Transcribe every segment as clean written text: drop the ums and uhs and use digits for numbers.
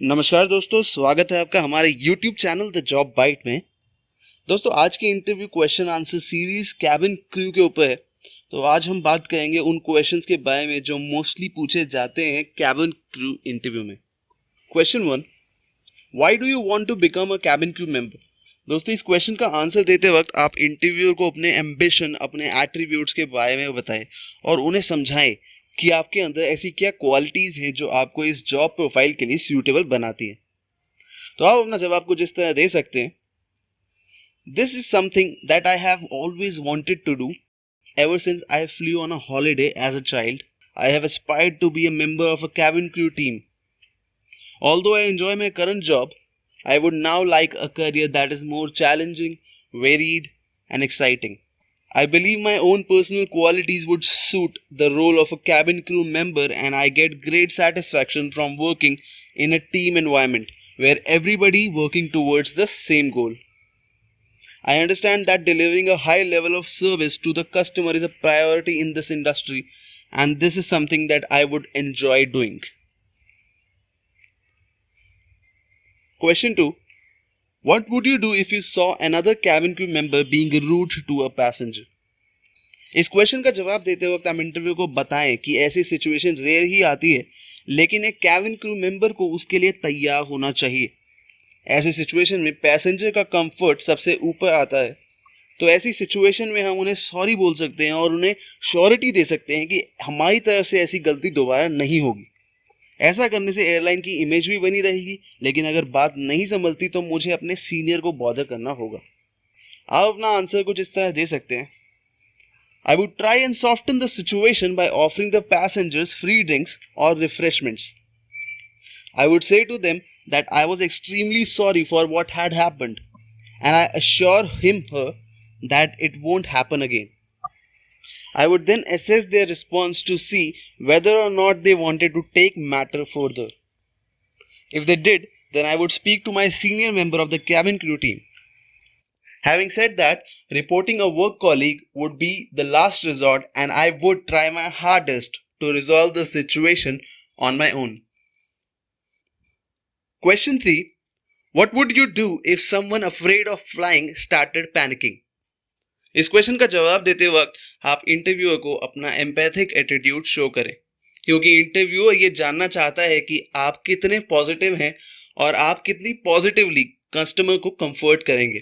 नमस्कार दोस्तों, स्वागत है आपका हमारे YouTube channel the job bite में। दोस्तों, आज की interview question answer series cabin crew के ऊपर है। तो आज हम बात करेंगे उन क्वेश्चंस के बारे में जो मोस्टली पूछे जाते हैं कैबिन क्रू इंटरव्यू में। Question 1, why do you want to become a cabin crew member? दोस्तों, इस क्वेश्चन का आंसर देते वक्त आप इंटरव्यूअर को अपने एम्बिशन, अपने एट्रीब्यूट्स के बारे में बताएं और उन्हें समझाएं कि आपके अंदर ऐसी क्या क्वालिटीज हैं जो आपको इस जॉब प्रोफाइल के लिए सूटेबल बनाती है। तो आप अपना जवाब कुछ इस तरह दे सकते हैं। This is something that I have always wanted to do ever since I flew on a holiday as a child. I have aspired to be a member of a cabin crew team. Although I enjoy my current job, I would now like a career that is more challenging, varied, and exciting. I believe my own personal qualities would suit the role of a cabin crew member, and I get great satisfaction from working in a team environment where everybody working towards the same goal. I understand that delivering a high level of service to the customer is a priority in this industry, and this is something that I would enjoy doing. Question 2, what would you do if you saw another cabin crew member being rude to a passenger? इस question का जवाब देते वक्त हम interview को बताएं कि ऐसी सिचुएशन रेयर ही आती है, लेकिन एक कैबिन क्रू मेंबर को उसके लिए तैयार होना चाहिए। ऐसी सिचुएशन में पैसेंजर का कंफर्ट सबसे ऊपर आता है। तो ऐसी सिचुएशन में हम उन्हें सॉरी बोल सकते हैं और उन्हें श्योरिटी दे सकते हैं कि हमारी तरफ से ऐसी गलती दोबारा नहीं होगी। ऐसा करने से एयरलाइन की इमेज भी बनी रहेगी, लेकिन अगर बात नहीं संभलती तो मुझे अपने सीनियर को बॉदर करना होगा। आप अपना आंसर कुछ इस तरह दे सकते हैं। I would try and soften the situation by offering the passengers free drinks or refreshments. I would say to them that I was extremely sorry for what had happened, and I assure her that it won't happen again. I would then assess their response to see whether or not they wanted to take matter further. If they did, then I would speak to my senior member of the cabin crew team. Having said that, reporting a work colleague would be the last resort, and I would try my hardest to resolve the situation on my own. Question 3, what would you do if someone afraid of flying started panicking? इस question का जवाब देते वक्त आप interviewer को अपना empathic attitude show करें, क्योंकि इंटरव्यूअर ये जानना चाहता है कि आप कितने पॉजिटिव हैं और आप कितनी पॉजिटिवली कस्टमर को कंफर्ट करेंगे,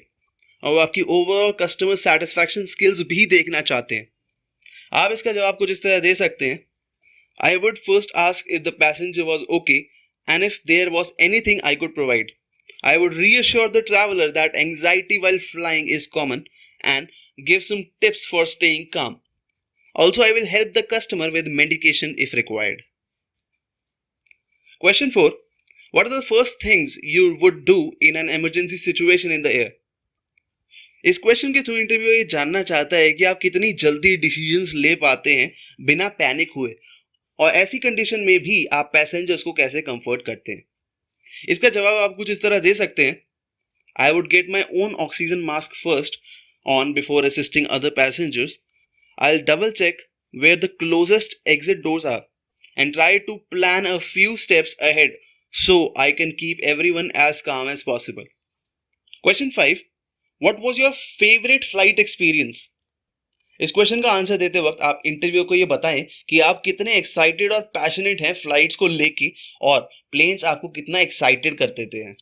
और आपकी ओवरऑल कस्टमर सेटिस्फैक्शन स्किल्स भी देखना चाहते हैं। आप इसका जवाब कुछ इस तरह दे सकते हैं। I would first ask if the passenger was okay and if there was anything I could provide. I would reassure the traveller that anxiety while flying is common and give some tips for staying calm. Also, I will help the customer with medication if required. Question 4, what are the first things you would do in an emergency situation in the air? इस question के through interview ये जानना चाहता है कि आप कितनी जल्दी डिसीजंस ले पाते हैं बिना पैनिक हुए, और ऐसी कंडीशन में भी आप पैसेंजर्स को कैसे कंफर्ट करते हैं। इसका जवाब आप कुछ इस तरह दे सकते हैं। I would get my own oxygen mask first on before assisting other passengers. I'll double check where the closest exit doors are and try to plan a few steps ahead so I can keep everyone as calm as possible. Question 5, what was your favorite flight experience? इस question का answer देते वक्त आप interview को ये बताएं कि आप कितने एक्साइटेड और पैशनेट हैं फ्लाइट्स को लेके, और प्लेन्स आपको कितना एक्साइटेड कर देते हैं।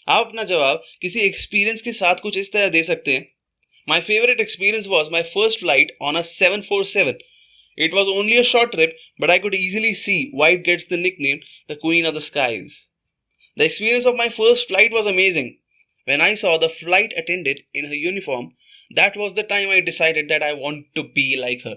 आप अपना जवाब किसी एक्सपीरियंस के साथ कुछ इस तरह दे सकते हैं। My favorite experience was my first flight on a 747. It was only a short trip, but I could easily see why it gets the nickname the Queen of the Skies. The experience of my first flight was amazing. When I saw the flight attendant in her uniform, that was the time I decided that I want to be like her.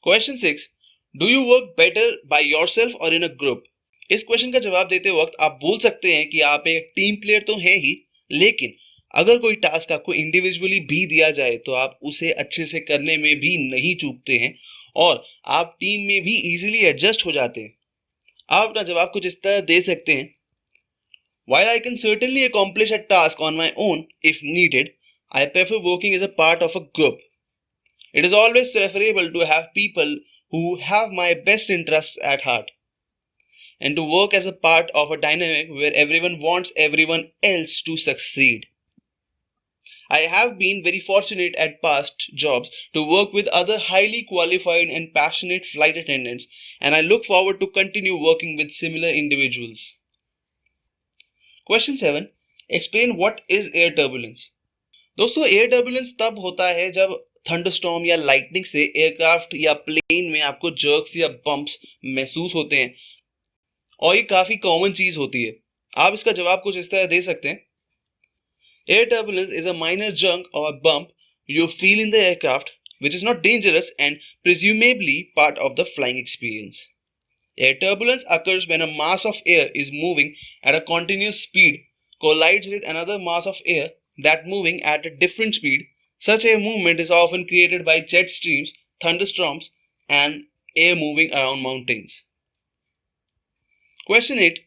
Question 6, do you work better by yourself or in a group? इस question का जवाब देते वक्त आप बोल सकते हैं कि आप एक टीम प्लेयर तो हैं ही, लेकिन अगर कोई टास्क आपको इंडिविजुअली भी दिया जाए तो आप उसे अच्छे से करने में भी नहीं चूकते हैं, और आप टीम में भी इजीली एडजस्ट हो जाते हैं। आप अपना जवाब कुछ इस तरह दे सकते हैं। While I can certainly accomplish a task on my own if needed, I prefer working as a part of a group. It is always preferable to have people who have my best interests at heart. and to work as a part of a dynamic where everyone wants everyone else to succeed. I have been very fortunate at past jobs to work with other highly qualified and passionate flight attendants, and I look forward to continue working with similar individuals. Question 7. Explain what is air turbulence. दोस्तों air turbulence तब होता है जब thunderstorm या lightning से aircraft या plane में आपको जर्क्स या बम्प्स महसूस होते हैं और ये काफी कॉमन चीज होती है. आप इसका जवाब कुछ इस तरह दे सकते हैं. Air turbulence is a minor jerk or bump you feel in the aircraft which is not dangerous and presumably part of the flying experience. Air turbulence occurs when a mass of air is moving at a continuous speed collides with another mass of air that moving at a different speed. Such a movement is often created by jet streams, thunderstorms, and air moving around mountains. Question 8.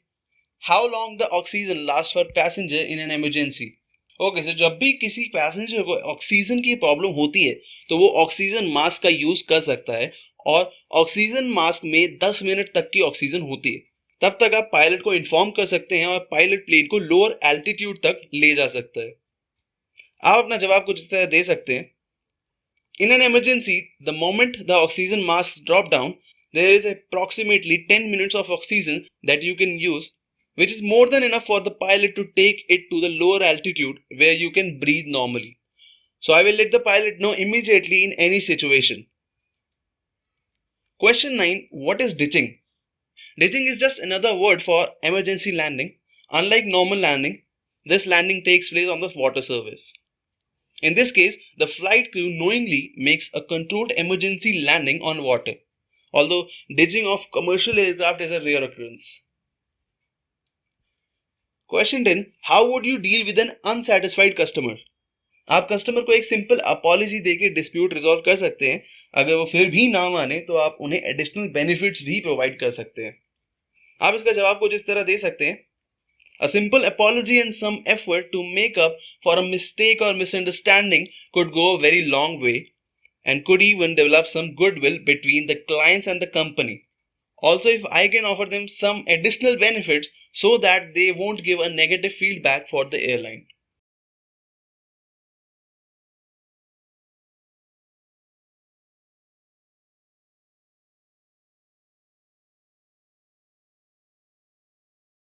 How long the oxygen lasts for passenger in an emergency? Okay so जब भी किसी passenger को oxygen की problem होती है तो वो oxygen mask का यूज कर सकता है और ऑक्सीजन मास्क में 10 मिनट तक की ऑक्सीजन होती है. तब तक आप पायलट को इन्फॉर्म कर सकते हैं और पायलट प्लेन को लोअर एल्टीट्यूड तक ले जा सकता है. आप अपना जवाब कुछ इस तरह दे सकते हैं. In an emergency, the moment the oxygen masks drop down, there is approximately 10 minutes of oxygen that you can use, which is more than enough for the pilot to take it to the lower altitude where you can breathe normally. So I will let the pilot know immediately in any situation. Question 9. What is ditching? Ditching is just another word for emergency landing. Unlike normal landing, this landing takes place on the water surface. In this case, the flight crew knowingly makes a controlled emergency landing on water, although ditching of commercial aircraft is a rare occurrence. Question 10. How would you deal with an unsatisfied customer? आप customer को एक simple apology देके dispute resolve कर सकते हैं. अगर वो फिर भी ना माने तो आप उन्हें एडिशनल बेनिफिट्स भी प्रोवाइड कर सकते हैं. आप इसका जवाब कुछ इस तरह दे सकते हैं. A simple apology and some effort to make up for a mistake or misunderstanding could go a very long way and could even develop some goodwill between the clients and the company. Also, if I can offer them some additional benefits so that they won't give a negative feedback for the airline.